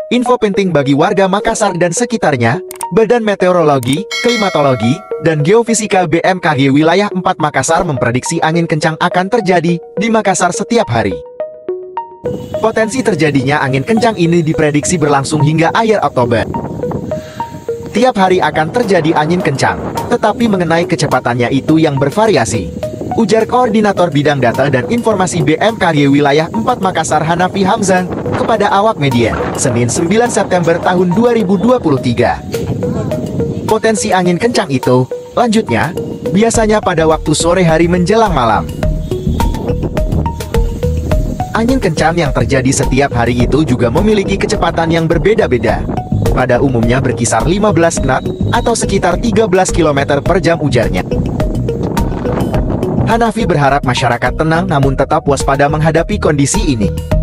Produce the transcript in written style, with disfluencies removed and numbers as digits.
Info penting bagi warga Makassar dan sekitarnya, Badan Meteorologi, Klimatologi, dan Geofisika BMKG Wilayah 4 Makassar memprediksi angin kencang akan terjadi di Makassar setiap hari. Potensi terjadinya angin kencang ini diprediksi berlangsung hingga akhir Oktober. Tiap hari akan terjadi angin kencang, tetapi mengenai kecepatannya itu yang bervariasi, ujar Koordinator Bidang Data dan Informasi BMKG Wilayah 4 Makassar Hanafi Hamzah kepada awak media, Senin 9 September tahun 2023. Potensi angin kencang itu, lanjutnya, biasanya pada waktu sore hari menjelang malam. Angin kencang yang terjadi setiap hari itu juga memiliki kecepatan yang berbeda-beda. Pada umumnya berkisar 15 knot atau sekitar 13 km per jam ujarnya. Hanafi berharap masyarakat tenang namun tetap waspada menghadapi kondisi ini.